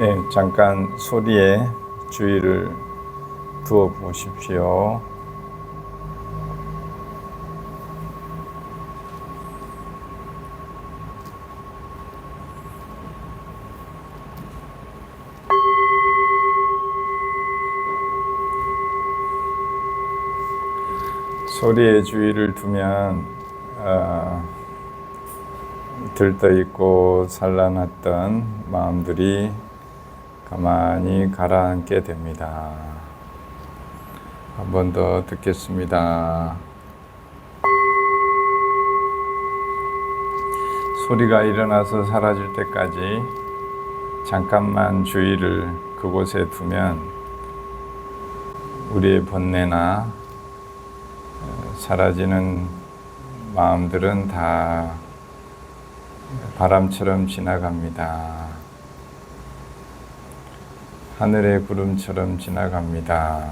네, 잠깐 소리에 주의를 두어 보십시오. 소리에 주의를 두면 들떠있고 산란했던 마음들이 가만히 가라앉게 됩니다. 한 번 더 듣겠습니다. 소리가 일어나서 사라질 때까지 잠깐만 주의를 그곳에 두면 우리의 번뇌나 사라지는 마음들은 다 바람처럼 지나갑니다. 하늘의 구름처럼 지나갑니다.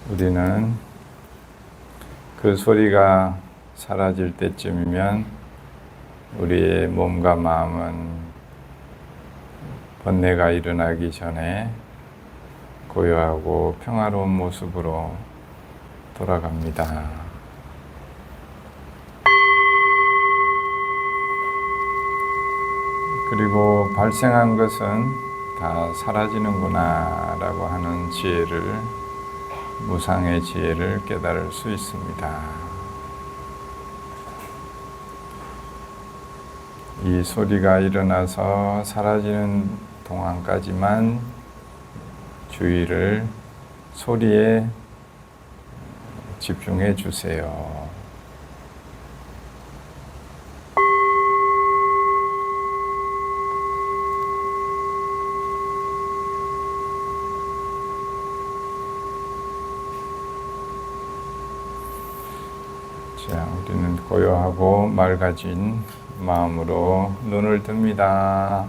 우리는 그 소리가 사라질 때쯤이면 우리의 몸과 마음은 번뇌가 일어나기 전에 고요하고 평화로운 모습으로 돌아갑니다. 그리고 발생한 것은 다 사라지는구나 라고 하는 지혜를, 무상의 지혜를 깨달을 수 있습니다. 이 소리가 일어나서 사라지는 동안까지만 주의를 소리에 집중해 주세요. 자, 우리는 고요하고 맑아진 마음으로 눈을 뜹니다.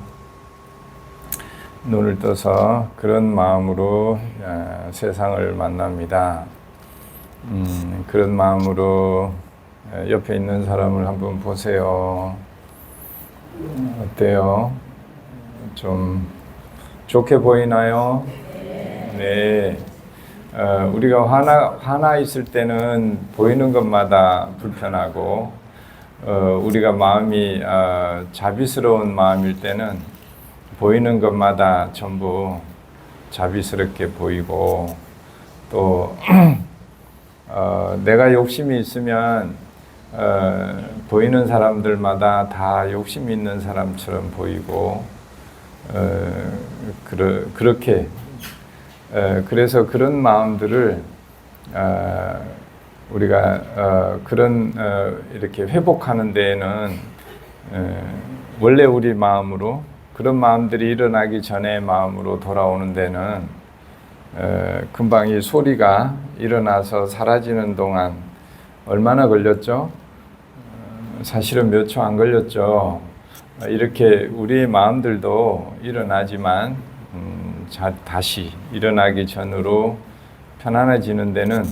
눈을 떠서 그런 마음으로 세상을 만납니다. 그런 마음으로 옆에 있는 사람을 한번 보세요. 어때요? 좀 좋게 보이나요? 네. 우리가 화나 있을 때는 보이는 것마다 불편하고, 우리가 마음이 자비스러운 마음일 때는 보이는 것마다 전부 자비스럽게 보이고, 또 내가 욕심이 있으면 보이는 사람들마다 다 욕심이 있는 사람처럼 보이고, 그렇게 그래서 그런 마음들을 우리가 이렇게 회복하는 데에는 원래 우리 마음으로, 그런 마음들이 일어나기 전에 마음으로 돌아오는 데는 금방 이 소리가 일어나서 사라지는 동안 얼마나 걸렸죠? 사실은 몇 초 안 걸렸죠. 이렇게 우리의 마음들도 일어나지만 다시 일어나기 전으로 편안해지는 데는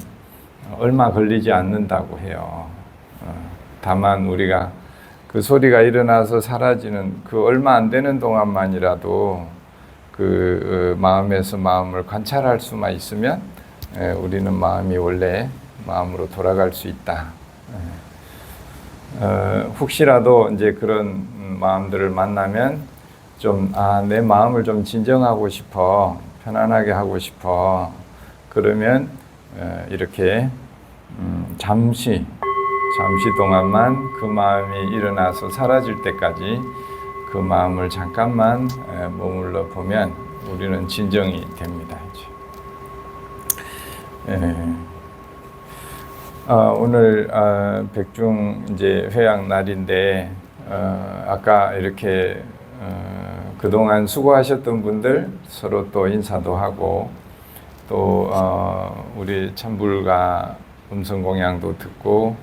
얼마 걸리지 않는다고 해요. 다만 우리가 그 소리가 일어나서 사라지는 그 얼마 안 되는 동안만이라도 그 마음에서 마음을 관찰할 수만 있으면 우리는 마음이 원래 마음으로 돌아갈 수 있다. 혹시라도 이제 그런 마음들을 만나면 좀, 내 마음을 좀 진정하고 싶어, 편안하게 하고 싶어. 그러면 이렇게 잠시 동안만 그 마음이 일어나서 사라질 때까지 그 마음을 잠깐만 머물러 보면 우리는 진정이 됩니다. 오늘 백중 이제 회양 날인데, 아까 이렇게 그동안 수고하셨던 분들 서로 또 인사도 하고, 또 우리 찬불가 음성 공양도 듣고,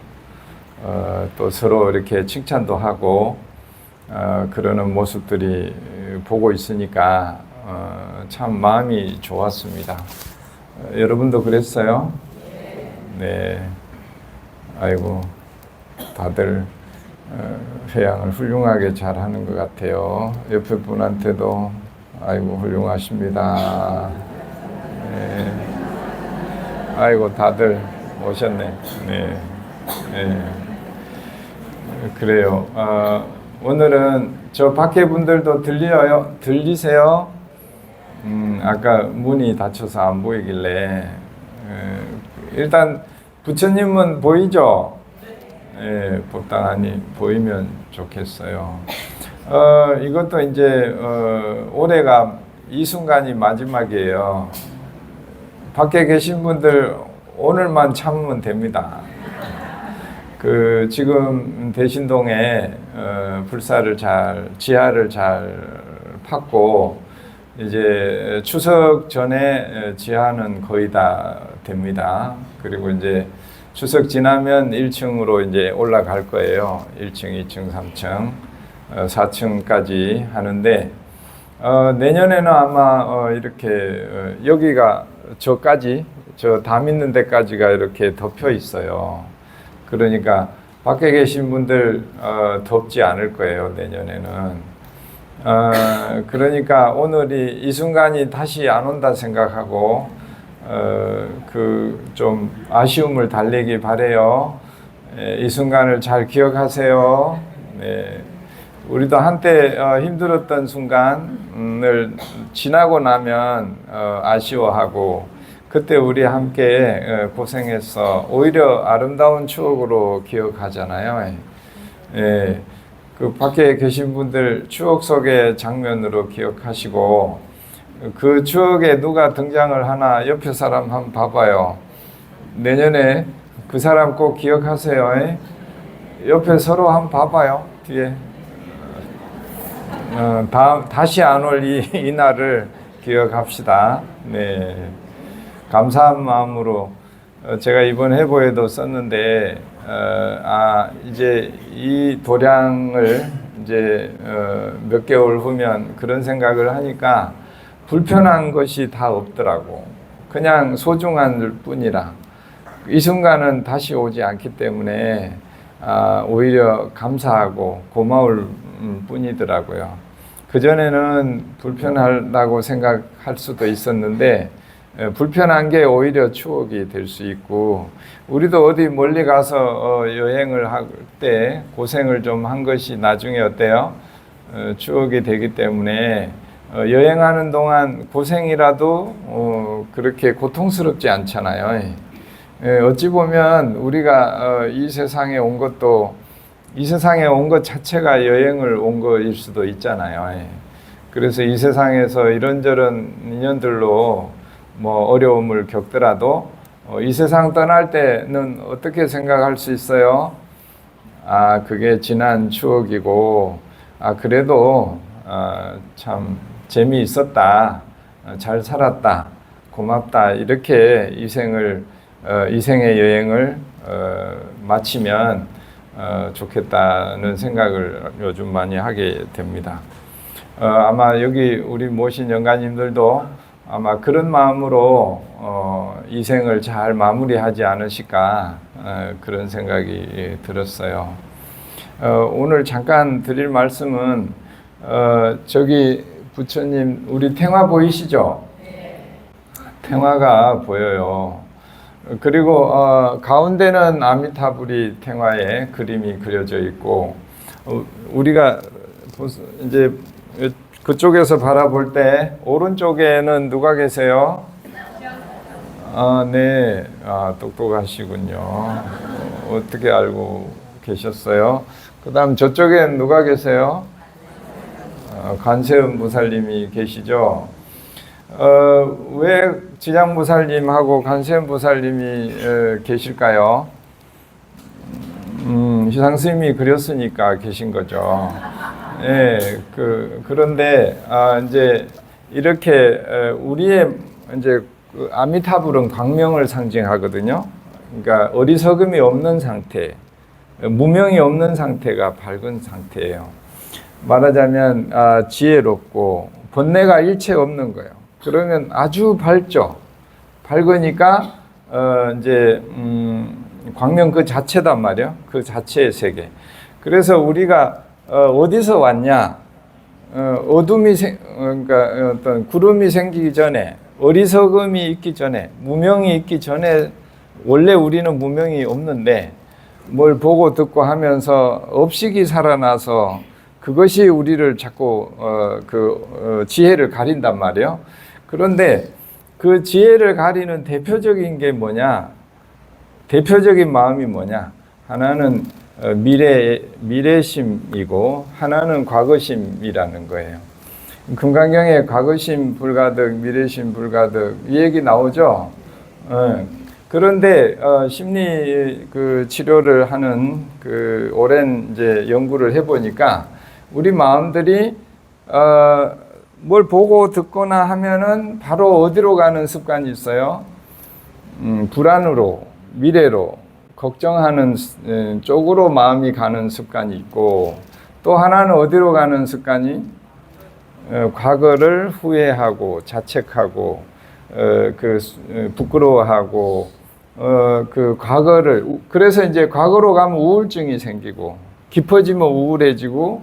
또 서로 이렇게 칭찬도 하고 그러는 모습들이 보고 있으니까 참 마음이 좋았습니다. 여러분도 그랬어요? 네. 아이고, 다들 회양을 훌륭하게 잘 하는 것 같아요. 옆에 분한테도 아이고 훌륭하십니다. 네. 아이고 다들 오셨네. 네. 네. 그래요. 오늘은 저 밖에 분들도 들리세요? 아까 문이 닫혀서 안 보이길래 일단 부처님은 보이죠? 예, 적당하니 보이면 좋겠어요. 이것도 이제 올해가 이 순간이 마지막이에요. 밖에 계신 분들 오늘만 참으면 됩니다. 지금 대신동에 지하를 잘 팠고 이제 추석 전에 지하는 거의 다 됩니다. 그리고 이제 추석 지나면 1층으로 이제 올라갈 거예요. 1층, 2층, 3층, 4층까지 하는데 내년에는 아마 이렇게 여기가 저 담 있는 데까지가 이렇게 덮여 있어요. 그러니까 밖에 계신 분들 덥지 않을 거예요, 내년에는. 그러니까 오늘이 이 순간이 다시 안 온다 생각하고 좀 아쉬움을 달래기 바래요. 이 순간을 잘 기억하세요. 네. 우리도 한때 힘들었던 순간을 지나고 나면 아쉬워하고 그때 우리 함께 고생해서 오히려 아름다운 추억으로 기억하잖아요. 예. 그 밖에 계신 분들 추억 속의 장면으로 기억하시고 그 추억에 누가 등장을 하나 옆에 사람 한번 봐봐요. 내년에 그 사람 꼭 기억하세요. 옆에 서로 한번 봐봐요. 뒤에 다시 안 올 이 날을 기억합시다. 네, 감사한 마음으로 제가 이번 해보에도 썼는데 이제 이 도량을 이제 몇 개월 후면 그런 생각을 하니까 불편한 것이 다 없더라고. 그냥 소중한 뿐이라. 이 순간은 다시 오지 않기 때문에 오히려 감사하고 고마울 뿐이더라고요. 그전에는 불편하다고 생각할 수도 있었는데 불편한 게 오히려 추억이 될 수 있고 우리도 어디 멀리 가서 여행을 할 때 고생을 좀 한 것이 나중에 어때요? 추억이 되기 때문에 여행하는 동안 고생이라도 그렇게 고통스럽지 않잖아요. 어찌 보면 우리가 이 세상에 온 것도 이 세상에 온 것 자체가 여행을 온 것일 수도 있잖아요. 그래서 이 세상에서 이런저런 인연들로 뭐 어려움을 겪더라도 이 세상 떠날 때는 어떻게 생각할 수 있어요? 그게 지난 추억이고 그래도 참 재미있었다, 잘 살았다, 고맙다 이렇게 이생의 여행을 마치면 좋겠다는 생각을 요즘 많이 하게 됩니다. 아마 여기 우리 모신 영가님들도 아마 그런 마음으로 이 생을 잘 마무리하지 않으실까 그런 생각이 들었어요. 오늘 잠깐 드릴 말씀은 저기 부처님 우리 탱화 보이시죠? 탱화가 보여요. 그리고 가운데는 아미타불이 탱화에 그림이 그려져 있고 우리가 이제 그쪽에서 바라볼 때 오른쪽에는 누가 계세요? 네, 똑똑하시군요. 어떻게 알고 계셨어요? 그 다음 저쪽엔 누가 계세요? 관세음 보살님이 계시죠? 왜 지장보살님하고 관세음 보살님이 계실까요? 희상스님이 그렸으니까 계신 거죠. 예, 그런데 이제 이렇게 우리의 이제 아미타불은 광명을 상징하거든요. 그러니까 어리석음이 없는 상태, 무명이 없는 상태가 밝은 상태예요. 말하자면 지혜롭고 번뇌가 일체 없는 거예요. 그러면 아주 밝죠. 밝으니까 이제 광명 그 자체단 말이에요. 그 자체의 세계. 그래서 우리가 어디서 왔냐? 그러니까 어떤 구름이 생기기 전에, 어리석음이 있기 전에, 무명이 있기 전에, 원래 우리는 무명이 없는데 뭘 보고 듣고 하면서 업식이 살아나서 그것이 우리를 자꾸 지혜를 가린단 말이에요. 그런데 그 지혜를 가리는 대표적인 게 뭐냐? 대표적인 마음이 뭐냐? 하나는 미래심이고 하나는 과거심이라는 거예요. 금강경에 과거심 불가득, 미래심 불가득 이 얘기 나오죠. 그런데 심리 치료를 하는 오랜 이제 연구를 해보니까 우리 마음들이 뭘 보고 듣거나 하면은 바로 어디로 가는 습관이 있어요? 불안으로, 미래로, 걱정하는 쪽으로 마음이 가는 습관이 있고, 또 하나는 어디로 가는 습관이? 과거를 후회하고 자책하고 부끄러워하고 과거를, 그래서 이제 과거로 가면 우울증이 생기고 깊어지면 우울해지고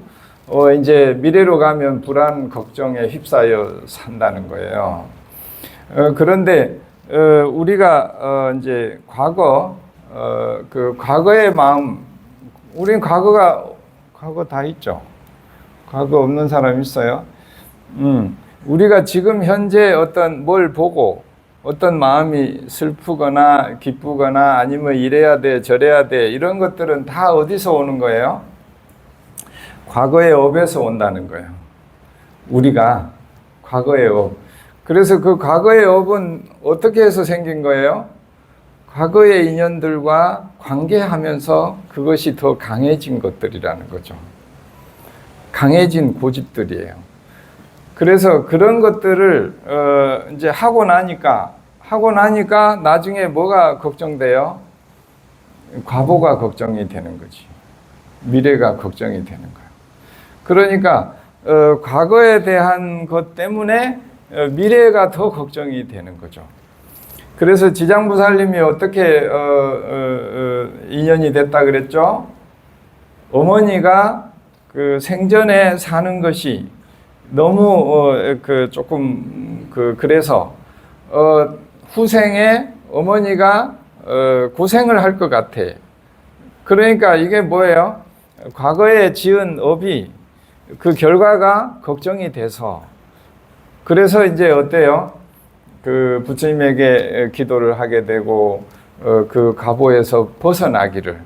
이제 미래로 가면 불안 걱정에 휩싸여 산다는 거예요. 그런데 우리가 이제 과거의 마음, 우리는 과거 다 있죠. 과거 없는 사람 있어요? 우리가 지금 현재 어떤 뭘 보고 어떤 마음이 슬프거나 기쁘거나 아니면 이래야 돼 저래야 돼 이런 것들은 다 어디서 오는 거예요? 과거의 업에서 온다는 거예요. 우리가 과거의 업. 그래서 그 과거의 업은 어떻게 해서 생긴 거예요? 과거의 인연들과 관계하면서 그것이 더 강해진 것들이라는 거죠. 강해진 고집들이에요. 그래서 그런 것들을 이제 하고 나니까 나중에 뭐가 걱정돼요? 과보가 걱정이 되는 거지. 미래가 걱정이 되는 거예요. 그러니까 과거에 대한 것 때문에 미래가 더 걱정이 되는 거죠. 그래서 지장보살님이 어떻게 인연이 됐다 그랬죠? 어머니가 그 생전에 사는 것이 너무 그래서 후생에 어머니가 고생을 할 것 같아. 그러니까 이게 뭐예요? 과거에 지은 업이 그 결과가 걱정이 돼서, 그래서 이제 어때요? 그 부처님에게 기도를 하게 되고 그 가보에서 벗어나기를,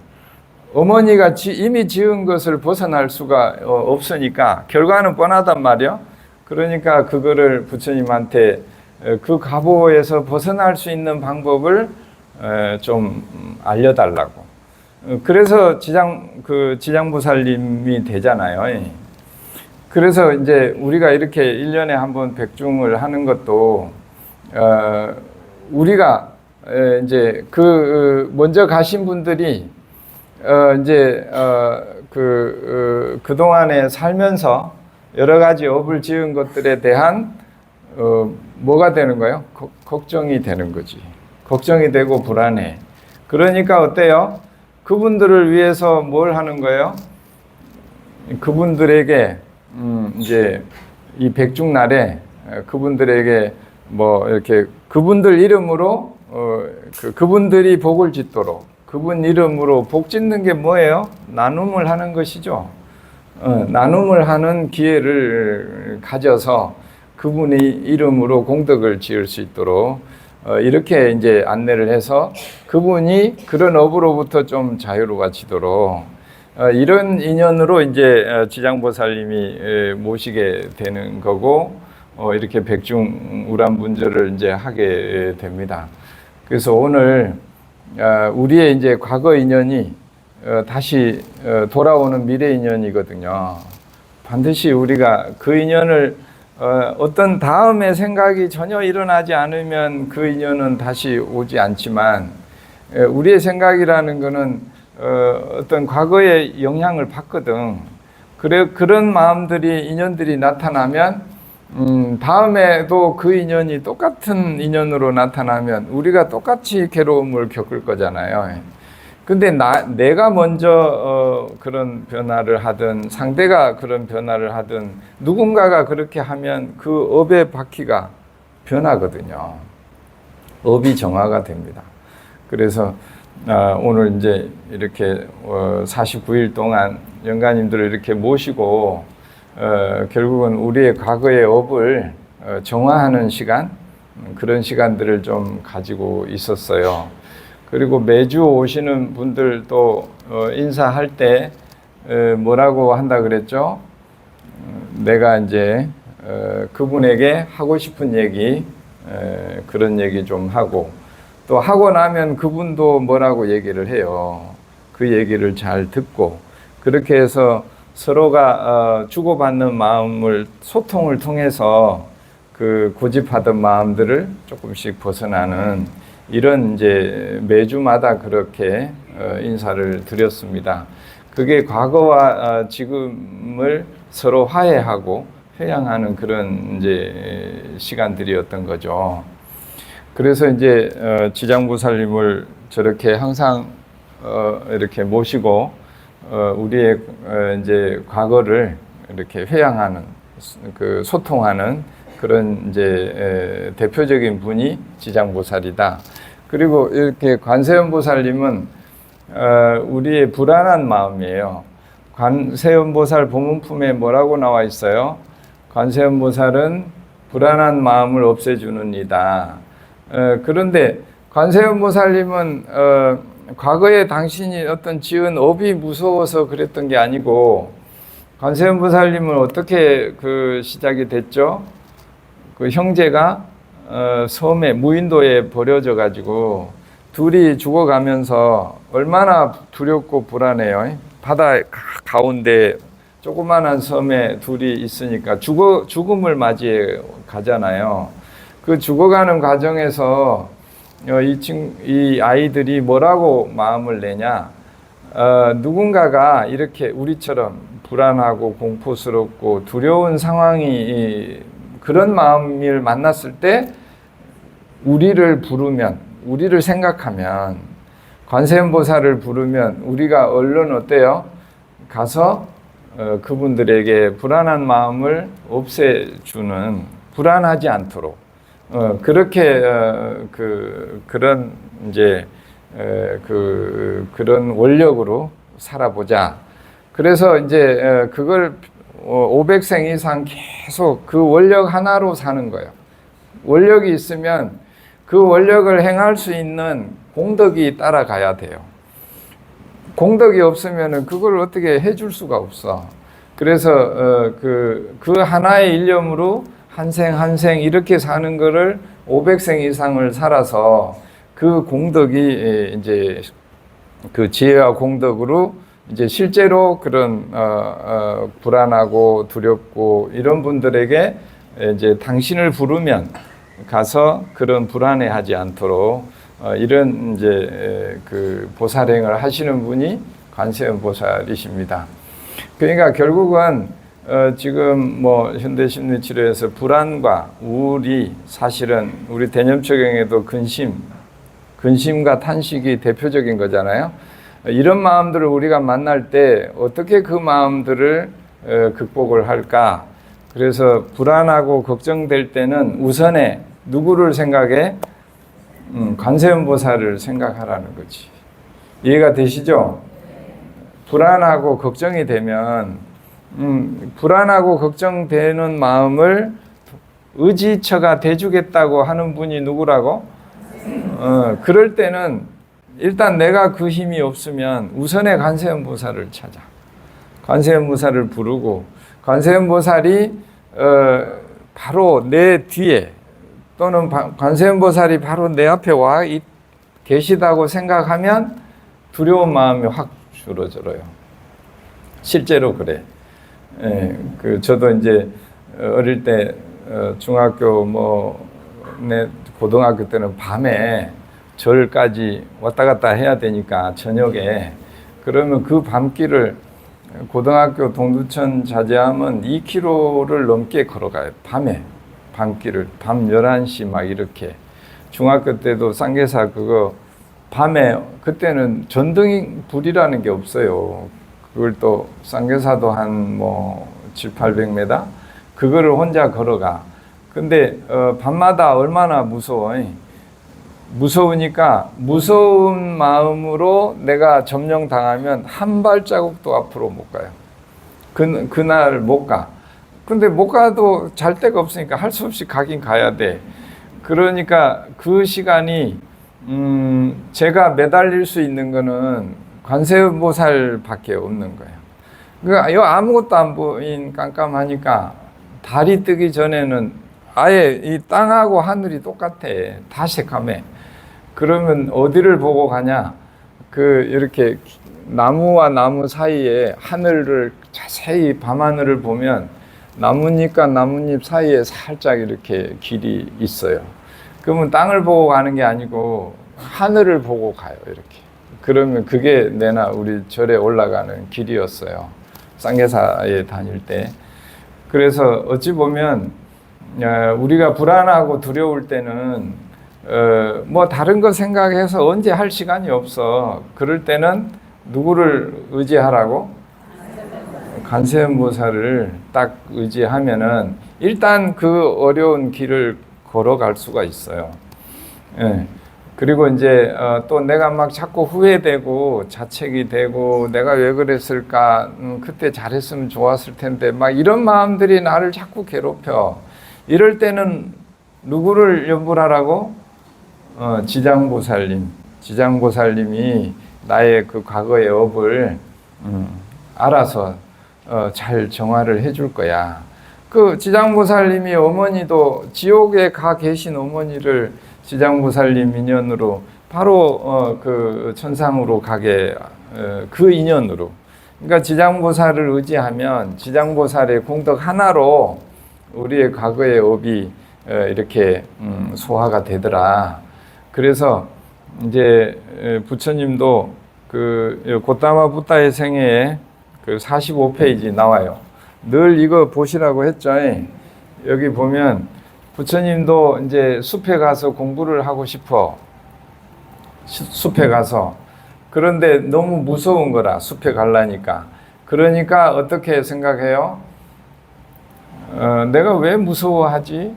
어머니가 이미 지은 것을 벗어날 수가 없으니까 결과는 뻔하단 말이요. 그러니까 그거를 부처님한테 그 가보에서 벗어날 수 있는 방법을 좀 알려달라고. 그래서 지장보살님이 되잖아요. 그래서 이제 우리가 이렇게 1년에 한 번 백중을 하는 것도 우리가 이제 먼저 가신 분들이 이제 그동안에 살면서 여러 가지 업을 지은 것들에 대한 뭐가 되는 거예요? 걱정이 되는 거지. 걱정이 되고 불안해. 그러니까 어때요? 그분들을 위해서 뭘 하는 거예요? 그분들에게 이제 이 백중날에 그분들에게 뭐 이렇게 그분들 이름으로 그분들이 복을 짓도록 그분 이름으로 복 짓는 게 뭐예요? 나눔을 하는 것이죠. 나눔을 하는 기회를 가져서 그분이 이름으로 공덕을 지을 수 있도록 이렇게 이제 안내를 해서 그분이 그런 업으로부터 좀 자유로워지도록 이런 인연으로 이제 지장보살님이 모시게 되는 거고 이렇게 백중 우람분절을 이제 하게 됩니다. 그래서 오늘 우리의 이제 과거 인연이 다시 돌아오는 미래 인연이거든요. 반드시 우리가 그 인연을 어떤 다음에 생각이 전혀 일어나지 않으면 그 인연은 다시 오지 않지만 우리의 생각이라는 거는 어떤 과거의 영향을 받거든. 그런 마음들이 인연들이 나타나면 다음에도 그 인연이 똑같은 인연으로 나타나면 우리가 똑같이 괴로움을 겪을 거잖아요. 근데 내가 먼저 그런 변화를 하든 상대가 그런 변화를 하든 누군가가 그렇게 하면 그 업의 바퀴가 변하거든요. 업이 정화가 됩니다. 그래서 오늘 이제 이렇게 49일 동안 영가님들을 이렇게 모시고 결국은 우리의 과거의 업을 정화하는 시간, 그런 시간들을 좀 가지고 있었어요. 그리고 매주 오시는 분들도 인사할 때 뭐라고 한다 그랬죠? 내가 이제 그분에게 하고 싶은 얘기, 그런 얘기 좀 하고, 또 하고 나면 그분도 뭐라고 얘기를 해요. 그 얘기를 잘 듣고, 그렇게 해서 서로가 주고받는 마음을, 소통을 통해서 그 고집하던 마음들을 조금씩 벗어나는 이런 이제 매주마다 그렇게 인사를 드렸습니다. 그게 과거와 지금을 서로 화해하고 회양하는 그런 이제 시간들이었던 거죠. 그래서 이제 지장보살님을 저렇게 항상 이렇게 모시고 우리의 이제 과거를 이렇게 회양하는, 그 소통하는 그런 이제 대표적인 분이 지장보살이다. 그리고 이렇게 관세음보살님은 우리의 불안한 마음이에요. 관세음보살 보문품에 뭐라고 나와 있어요? 관세음보살은 불안한 마음을 없애주는 이다. 그런데 관세음보살님은 과거에 당신이 어떤 지은 업이 무서워서 그랬던 게 아니고, 관세음보살님은 어떻게 그 시작이 됐죠? 그 형제가 섬에 무인도에 버려져 가지고 둘이 죽어가면서 얼마나 두렵고 불안해요. 바다 가운데 조그만한 섬에 둘이 있으니까 죽음을 맞이해 가잖아요. 그 죽어가는 과정에서 이 아이들이 뭐라고 마음을 내냐? 누군가가 이렇게 우리처럼 불안하고 공포스럽고 두려운 상황이, 그런 마음을 만났을 때 우리를 부르면, 우리를 생각하면, 관세음보살을 부르면 우리가 얼른 어때요? 가서 그분들에게 불안한 마음을 없애주는, 불안하지 않도록 그렇게 그런 이제 그런 원력으로 살아보자. 그래서 이제 그걸 500생 이상 계속 그 원력 하나로 사는 거예요. 원력이 있으면 그 원력을 행할 수 있는 공덕이 따라가야 돼요. 공덕이 없으면 그걸 어떻게 해줄 수가 없어. 그래서 그 하나의 일념으로 한 생 한 생 이렇게 사는 거를 500생 이상을 살아서 그 공덕이 이제 그 지혜와 공덕으로 이제 실제로 그런 불안하고 두렵고 이런 분들에게 이제 당신을 부르면 가서 그런 불안해하지 않도록 이런 이제 그 보살행을 하시는 분이 관세음보살이십니다. 그러니까 결국은 지금 뭐 현대심리치료에서 불안과 우울이 사실은 우리 대념초경에도 근심과 탄식이 대표적인 거잖아요. 이런 마음들을 우리가 만날 때 어떻게 그 마음들을 극복을 할까? 그래서 불안하고 걱정될 때는 우선에 누구를 생각해? 관세음보살을 생각하라는 거지. 이해가 되시죠? 불안하고 걱정이 되면 불안하고 걱정되는 마음을 의지처가 돼주겠다고 하는 분이 누구라고? 그럴 때는 일단 내가 그 힘이 없으면 우선에 관세음보살을 찾아. 관세음보살을 부르고 관세음보살이 바로 내 뒤에 또는 관세음보살이 바로 내 앞에 와 계시다고 생각하면 두려운 마음이 확 줄어들어요. 실제로 그래. 저도 이제 어릴 때 중학교 고등학교 때는 밤에 절까지 왔다 갔다 해야 되니까 저녁에 그러면 그 밤길을 고등학교 동두천 자제하면 2km를 넘게 걸어가요. 밤에 밤길을 밤 11시 막 이렇게. 중학교 때도 쌍계사 그거 밤에 그때는 전등 불이라는 게 없어요. 그걸 또 쌍계사도 한 뭐 7, 800m 그거를 혼자 걸어가. 근데 밤마다 얼마나 무서워. 무서우니까 무서운 마음으로 내가 점령당하면 한 발자국도 앞으로 못 가요. 그날 못 가. 근데 못 가도 잘 데가 없으니까 할 수 없이 가긴 가야 돼. 그러니까 그 시간이 제가 매달릴 수 있는 거는 관세음보살밖에 없는 거예요. 그러니까 여 아무것도 안 보인 깜깜하니까 달이 뜨기 전에는 아예 이 땅하고 하늘이 똑같아. 다 새카매. 그러면 어디를 보고 가냐? 이렇게 나무와 나무 사이에 하늘을 자세히 밤하늘을 보면 나뭇잎과 나뭇잎 사이에 살짝 이렇게 길이 있어요. 그러면 땅을 보고 가는 게 아니고 하늘을 보고 가요. 이렇게. 그러면 그게 내나 우리 절에 올라가는 길이었어요. 쌍계사에 다닐 때. 그래서 어찌 보면 우리가 불안하고 두려울 때는 뭐 다른 거 생각해서 언제 할 시간이 없어. 그럴 때는 누구를 의지하라고? 관세음보살을 딱 의지하면은 일단 그 어려운 길을 걸어갈 수가 있어요. 예. 그리고 이제 또 내가 막 자꾸 후회되고 자책이 되고 내가 왜 그랬을까? 그때 잘했으면 좋았을 텐데 막 이런 마음들이 나를 자꾸 괴롭혀. 이럴 때는 누구를 염불하라고? 지장보살님. 지장보살님이 나의 그 과거의 업을 알아서 잘 정화를 해줄 거야. 그 지장보살님이 어머니도 지옥에 가 계신 어머니를 지장보살님 인연으로 바로 그 천상으로 가게 그 인연으로. 그러니까 지장보살을 의지하면 지장보살의 공덕 하나로 우리의 과거의 업이 이렇게 소화가 되더라. 그래서 이제 부처님도 그 고타마 부타의 생애에 그 45페이지 나와요. 늘 이거 보시라고 했죠. 여기 보면 부처님도 이제 숲에 가서 공부를 하고 싶어. 숲에 가서. 그런데 너무 무서운 거라, 숲에 가려니까. 그러니까 어떻게 생각해요? 내가 왜 무서워하지?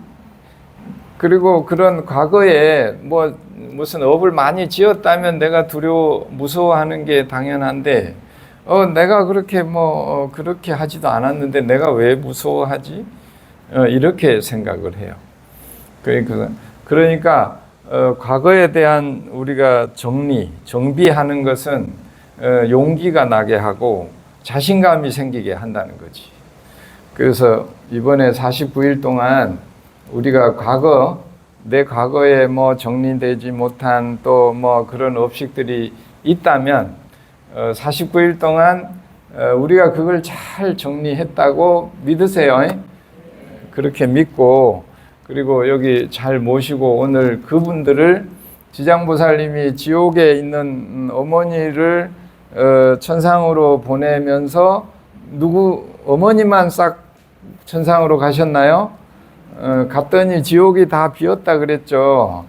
그리고 그런 과거에 무슨 업을 많이 지었다면 내가 무서워하는 게 당연한데, 내가 그렇게 그렇게 하지도 않았는데 내가 왜 무서워하지? 이렇게 생각을 해요. 그러니까 과거에 대한 우리가 정비하는 것은 용기가 나게 하고 자신감이 생기게 한다는 거지. 그래서 이번에 49일 동안 우리가 내 과거에 정리되지 못한 또 그런 업식들이 있다면 49일 동안 우리가 그걸 잘 정리했다고 믿으세요. 그렇게 믿고 그리고 여기 잘 모시고 오늘 그분들을 지장보살님이 지옥에 있는 어머니를 천상으로 보내면서 어머니만 싹 천상으로 가셨나요? 갔더니 지옥이 다 비었다 그랬죠.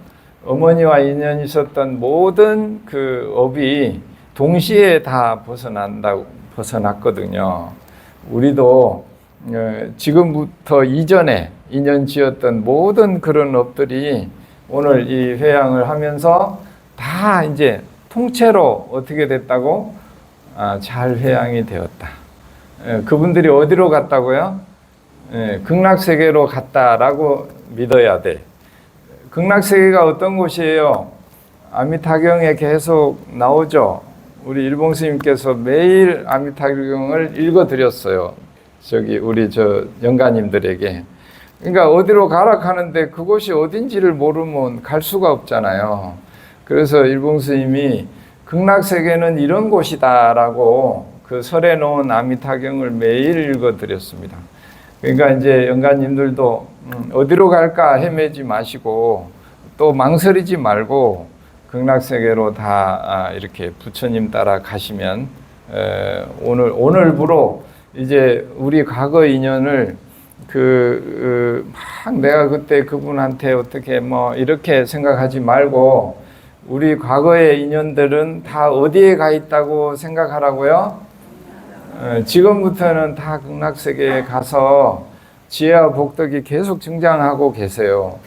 어머니와 인연이 있었던 모든 그 업이 동시에 다 벗어났거든요. 우리도 지금부터 이전에 인연 지었던 모든 그런 업들이 오늘 이 회양을 하면서 다 이제 통째로 어떻게 됐다고? 잘 회양이 되었다. 그분들이 어디로 갔다고요? 극락세계로 갔다라고 믿어야 돼. 극락세계가 어떤 곳이에요? 아미타경에 계속 나오죠. 우리 일봉 스님께서 매일 아미타경을 읽어드렸어요. 우리 영가님들에게. 그러니까 어디로 가라 하는데 그곳이 어딘지를 모르면 갈 수가 없잖아요. 그래서 일봉 스님이 극락세계는 이런 곳이다라고 그 설해 놓은 아미타경을 매일 읽어드렸습니다. 그러니까 이제 영가님들도 어디로 갈까 헤매지 마시고 또 망설이지 말고 극락세계로 다 이렇게 부처님 따라 가시면 오늘부로 이제 우리 과거 인연을 막 내가 그때 그분한테 어떻게 이렇게 생각하지 말고 우리 과거의 인연들은 다 어디에 가 있다고 생각하라고요? 지금부터는 다 극락세계에 가서 지혜와 복덕이 계속 증장하고 계세요.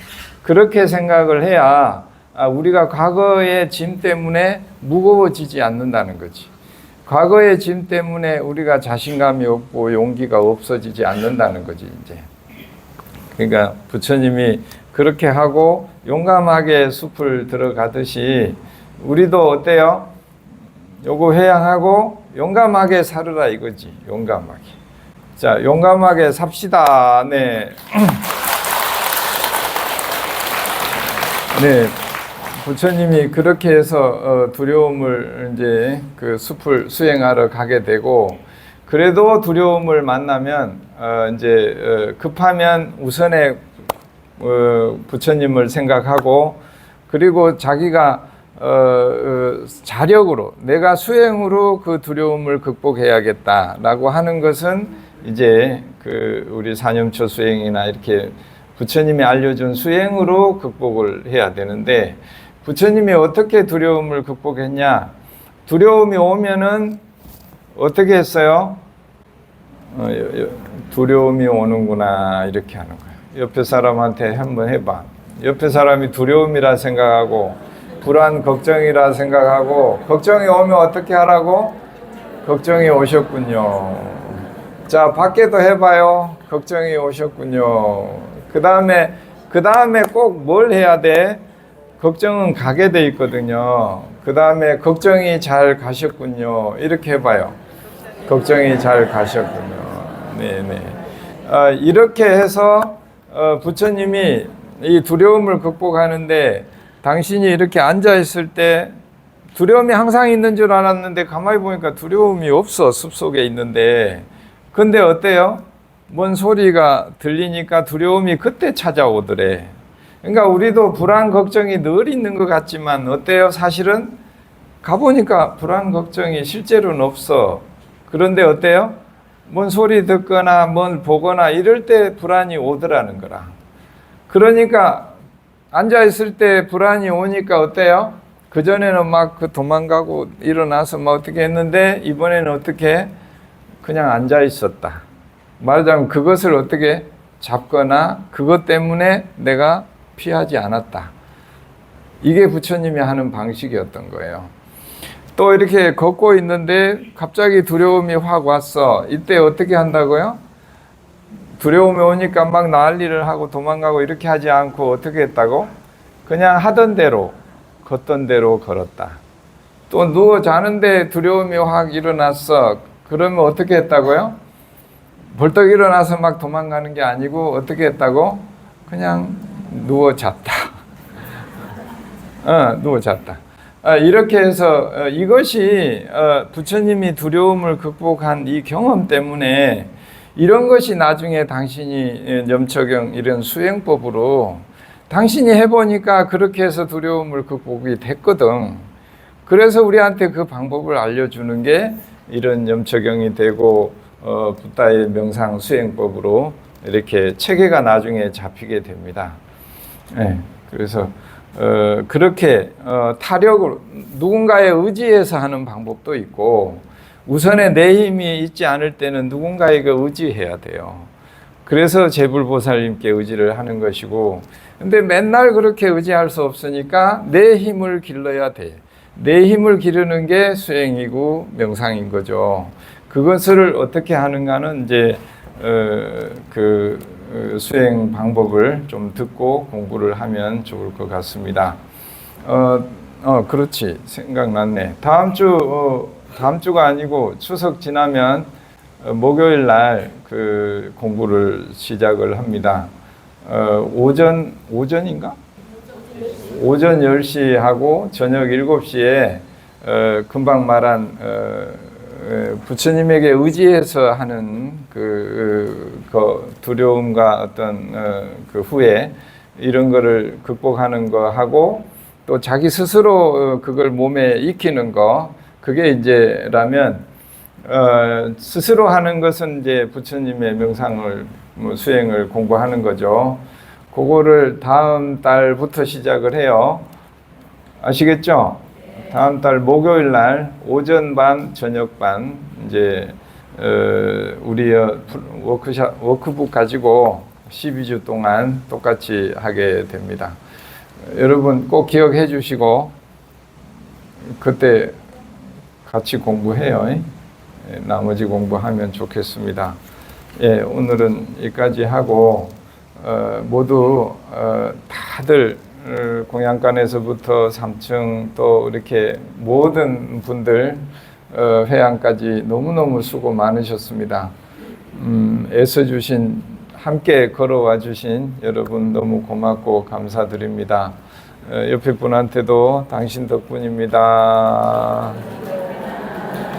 그렇게 생각을 해야 우리가 과거의 짐 때문에 무거워지지 않는다는 거지. 과거의 짐 때문에 우리가 자신감이 없고 용기가 없어지지 않는다는 거지, 이제. 그러니까 부처님이 그렇게 하고 용감하게 숲을 들어가듯이 우리도 어때요? 요거 회양하고 용감하게 살으라 이거지. 용감하게. 자, 용감하게 삽시다. 네. 네. 부처님이 그렇게 해서 두려움을 이제 그 숲을 수행하러 가게 되고, 그래도 두려움을 만나면 이제 급하면 우선에 부처님을 생각하고, 그리고 자기가 자력으로 내가 수행으로 그 두려움을 극복해야겠다라고 하는 것은 이제 그 우리 사념처 수행이나 이렇게 부처님이 알려준 수행으로 극복을 해야 되는데, 부처님이 어떻게 두려움을 극복했냐? 두려움이 오면은 어떻게 했어요? 두려움이 오는구나 이렇게 하는 거예요. 옆에 사람한테 한번 해봐. 옆에 사람이 두려움이라 생각하고 불안, 걱정이라 생각하고, 걱정이 오면 어떻게 하라고? 걱정이 오셨군요. 자, 밖에도 해봐요. 걱정이 오셨군요. 그 다음에 꼭 뭘 해야 돼? 걱정은 가게 돼 있거든요. 그 다음에 걱정이 잘 가셨군요. 이렇게 해봐요. 걱정이 잘 가셨군요. 네네. 이렇게 해서 부처님이 이 두려움을 극복하는데, 당신이 이렇게 앉아 있을 때 두려움이 항상 있는 줄 알았는데 가만히 보니까 두려움이 없어. 숲속에 있는데. 근데 어때요? 뭔 소리가 들리니까 두려움이 그때 찾아오더래. 그러니까 우리도 불안, 걱정이 늘 있는 것 같지만 어때요? 사실은 가보니까 불안, 걱정이 실제로는 없어. 그런데 어때요? 뭔 소리 듣거나 뭔 보거나 이럴 때 불안이 오더라는 거라. 그러니까 앉아있을 때 불안이 오니까 어때요? 그전에는 막 도망가고 일어나서 막 어떻게 했는데, 이번에는 어떻게? 그냥 앉아있었다. 말하자면 그것을 어떻게 잡거나 그것 때문에 내가 피하지 않았다. 이게 부처님이 하는 방식이었던 거예요. 또 이렇게 걷고 있는데 갑자기 두려움이 확 왔어. 이때 어떻게 한다고요? 두려움이 오니까 막 난리를 하고 도망가고 이렇게 하지 않고 어떻게 했다고? 그냥 하던 대로, 걷던 대로 걸었다. 또 누워 자는데 두려움이 확 일어났어. 그러면 어떻게 했다고요? 벌떡 일어나서 막 도망가는 게 아니고 어떻게 했다고? 그냥 누워 잤다. 누워 잤다. 이렇게 해서 이것이 부처님이 두려움을 극복한 이 경험 때문에 이런 것이 나중에 당신이 염처경 이런 수행법으로 당신이 해보니까 그렇게 해서 두려움을 극복이 됐거든. 그래서 우리한테 그 방법을 알려주는 게 이런 염처경이 되고 붓다의 명상 수행법으로 이렇게 체계가 나중에 잡히게 됩니다. 네, 그래서 그렇게 타력으로 누군가에 의지해서 하는 방법도 있고, 우선에 내 힘이 있지 않을 때는 누군가에게 의지해야 돼요. 그래서 제불보살님께 의지를 하는 것이고, 근데 맨날 그렇게 의지할 수 없으니까 내 힘을 길러야 돼. 내 힘을 기르는 게 수행이고 명상인 거죠. 그것을 어떻게 하는가는 이제 그 수행 방법을 좀 듣고 공부를 하면 좋을 것 같습니다. 그렇지. 생각났네. 다음 주가 아니고 추석 지나면 목요일 날 그 공부를 시작을 합니다. 오전인가? 오전 10시 하고 저녁 7시에 금방 말한 부처님에게 의지해서 하는 그 두려움과 어떤 그 후회 이런 거를 극복하는 거 하고, 또 자기 스스로 그걸 몸에 익히는 거, 그게 이제라면 스스로 하는 것은 이제 부처님의 명상을 수행을 공부하는 거죠. 그거를 다음 달부터 시작을 해요. 아시겠죠? 다음 달 목요일 날 오전 반, 저녁 반 이제 우리 워크북 가지고 12주 동안 똑같이 하게 됩니다. 여러분 꼭 기억해 주시고 그때 같이 공부해요. 나머지 공부하면 좋겠습니다. 예, 오늘은 여기까지 하고 모두 다들 공양간에서부터 3층 또 이렇게 모든 분들 회양까지 너무너무 수고 많으셨습니다. 애써주신 함께 걸어와 주신 여러분 너무 고맙고 감사드립니다. 옆에 분한테도 당신 덕분입니다.